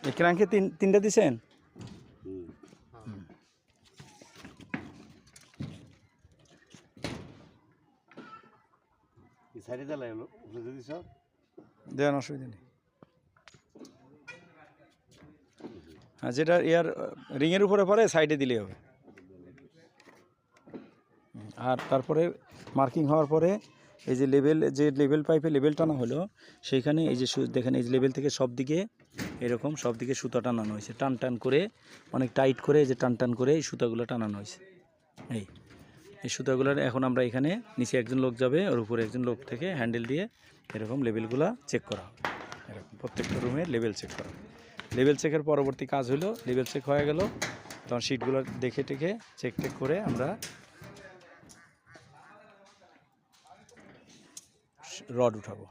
এই ক্রাঙ্কে তিনটা দিছেন? দেন, অসুবিধা নেই। হ্যাঁ, যেটা ইয়ার রিংয়ের উপরে পরে সাইডে দিলেই হবে। আর তারপরে মার্কিং হওয়ার পরে এই যে লেভেল পাইপে লেভেল টানা হলো, সেইখানে এই যে দেখেন এই যে লেভেল থেকে সব দিকে এরকম সব দিকে সুতা টানানো হয়েছে, টান করে অনেক টাইট করে, এই যে টান করে এই সুতাগুলো টানানো হয়েছে। এই সুতাগুলোর এখন আমরা এখানে নিচে একজন লোক যাবে, ওর উপরে একজন লোক থেকে হ্যান্ডেল দিয়ে এরকম লেভেলগুলো চেক করা হবে। এরকম প্রত্যেকটা রুমে লেভেল চেক করা হবে। লেভেল চেকের পরবর্তী কাজ হলো, লেভেল চেক হয়ে গেল তখন শিটগুলো দেখে চেক করে আমরা রড উঠাবো।